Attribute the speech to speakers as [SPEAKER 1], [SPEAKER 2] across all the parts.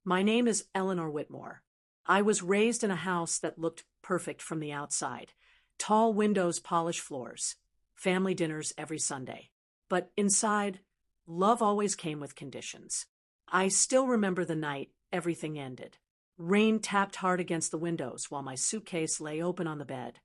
[SPEAKER 1] My name is Eleanor Whitmore. I was raised in a house that looked perfect from the outside. Tall windows, polished floors, family dinners every Sunday. But inside, love always came with conditions. I still remember the night everything ended. Rain tapped hard against the windows while my suitcase lay open on the bed.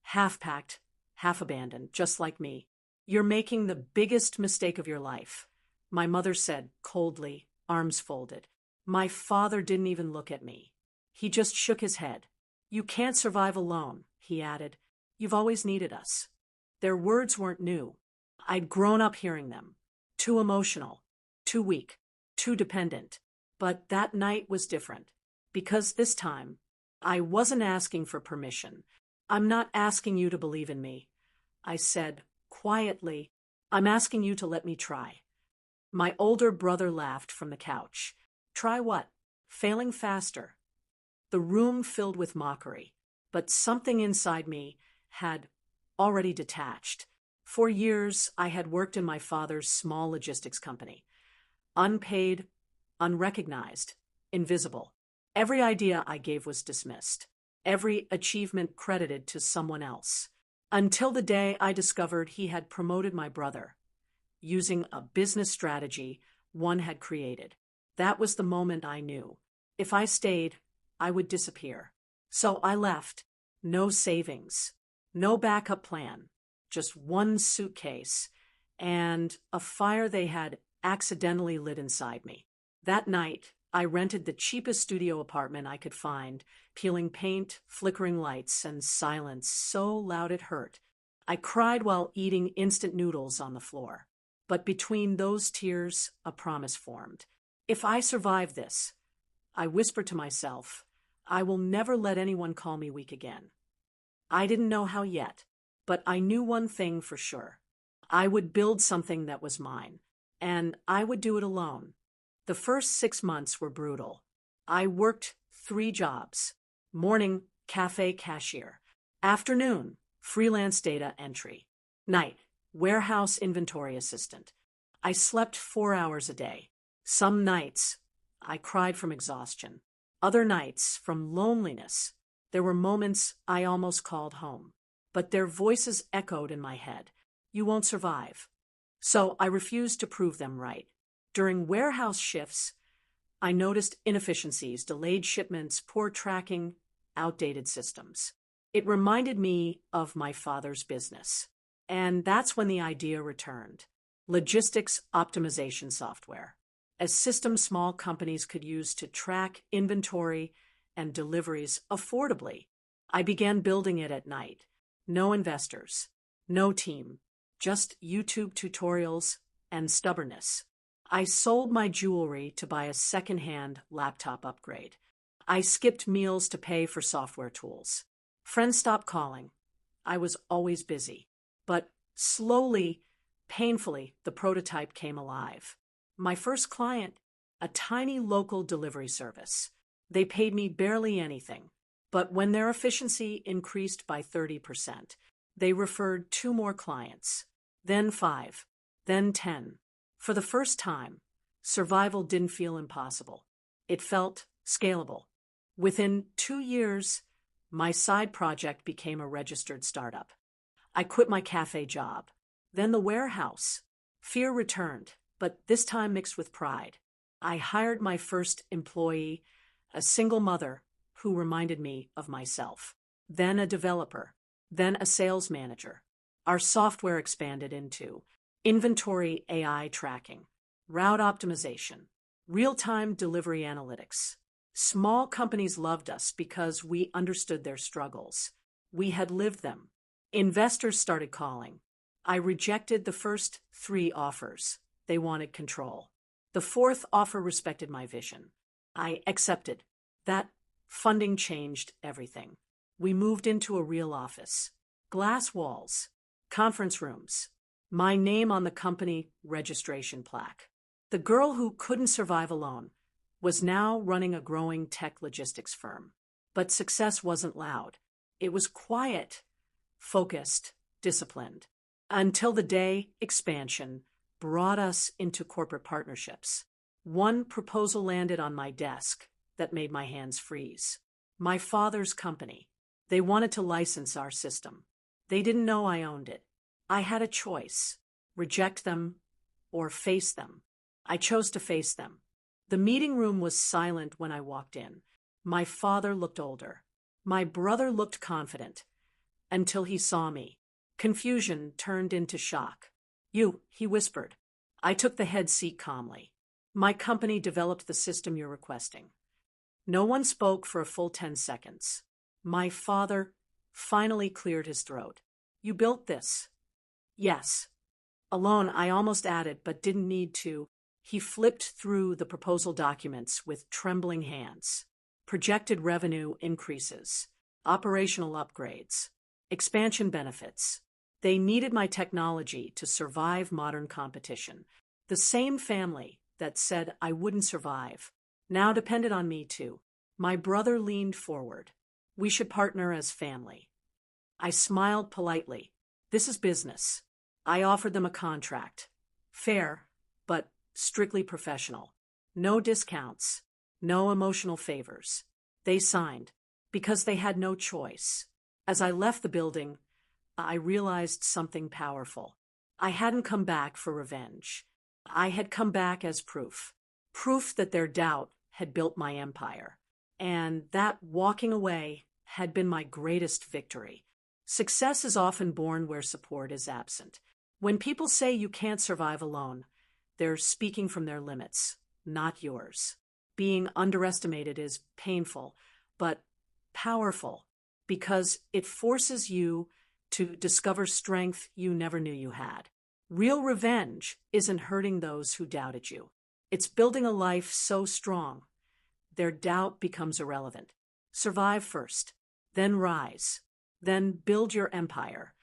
[SPEAKER 1] Half packed, half abandoned, just like me. "You're making the biggest mistake of your life," my mother said coldly, arms folded. My father didn't even look at me. He just shook his head. "You can't survive alone," he added. "You've always needed us." Their words weren't new. I'd grown up hearing them. Too emotional, too weak, too dependent. But that night was different. Because this time, I wasn't asking for permission. "I'm not asking you to believe in me," I said quietly. "I'm asking you to let me try." My older brother laughed from the couch. "Try what?" "Failing faster." The room filled with mockery, but something inside me had already detached. For years, I had worked in my father's small logistics company. Unpaid, unrecognized, invisible. Every idea I gave was dismissed. Every achievement credited to someone else. Until the day I discovered he had promoted my brother, using a business strategy one had created. That was the moment I knew. If I stayed, I would disappear. So I left. No savings. No backup plan. Just one suitcase. And a fire they had accidentally lit inside me. That night, I rented the cheapest studio apartment I could find, peeling paint, flickering lights, and silence so loud it hurt. I cried while eating instant noodles on the floor. But between those tears, a promise formed. If I survive this, I whispered to myself, I will never let anyone call me weak again. I didn't know how yet, but I knew one thing for sure. I would build something that was mine, and I would do it alone. The first 6 months were brutal. I worked 3 jobs. Morning, cafe cashier. Afternoon, freelance data entry. Night, warehouse inventory assistant. I slept 4 hours a day. Some nights, I cried from exhaustion. Other nights, from loneliness. There were moments I almost called home. But their voices echoed in my head. "You won't survive." So I refused to prove them right. During warehouse shifts, I noticed inefficiencies, delayed shipments, poor tracking, outdated systems. It reminded me of my father's business. And that's when the idea returned. Logistics optimization software. A system small companies could use to track inventory and deliveries affordably. I began building it at night. No investors, no team, just YouTube tutorials and stubbornness. I sold my jewelry to buy a second-hand laptop upgrade. I skipped meals to pay for software tools. Friends stopped calling. I was always busy. But slowly, painfully, the prototype came alive. My first client, a tiny local delivery service. They paid me barely anything. But when their efficiency increased by 30%, they referred 2 more clients. Then 5, then 10. For the first time, survival didn't feel impossible. It felt scalable. Within 2 years, my side project became a registered startup. I quit my cafe job. Then the warehouse. Fear returned, but this time mixed with pride. I hired my first employee, a single mother who reminded me of myself. Then a developer. Then a sales manager. Our software expanded into inventory AI tracking, route optimization, real-time delivery analytics. Small companies loved us because we understood their struggles. We had lived them. Investors started calling. I rejected the first 3 offers. They wanted control. The 4th offer respected my vision. I accepted. That funding changed everything. We moved into a real office. Glass walls, conference rooms, my name on the company registration plaque. The girl who couldn't survive alone was now running a growing tech logistics firm. But success wasn't loud. It was quiet, focused, disciplined. Until the day expansion brought us into corporate partnerships. One proposal landed on my desk that made my hands freeze. My father's company. They wanted to license our system. They didn't know I owned it. I had a choice: reject them or face them. I chose to face them. The meeting room was silent when I walked in. My father looked older. My brother looked confident. Until he saw me. Confusion turned into shock. "You," he whispered. I took the head seat calmly. "My company developed the system you're requesting." No one spoke for a full 10 seconds. My father finally cleared his throat. "You built this?" "Yes." "Alone," I almost added, but didn't need to. He flipped through the proposal documents with trembling hands. Projected revenue increases, operational upgrades, expansion benefits. They needed my technology to survive modern competition. The same family that said I wouldn't survive now depended on me too. My brother leaned forward. "We should partner as family." I smiled politely. "This is business." I offered them a contract. Fair, but strictly professional. No discounts, no emotional favors. They signed because they had no choice. As I left the building, I realized something powerful. I hadn't come back for revenge. I had come back as proof. Proof that their doubt had built my empire. And that walking away had been my greatest victory. Success is often born where support is absent. When people say you can't survive alone, they're speaking from their limits, not yours. Being underestimated is painful, but powerful, because it forces you to discover strength you never knew you had. Real revenge isn't hurting those who doubted you. It's building a life so strong, their doubt becomes irrelevant. Survive first, then rise, then build your empire.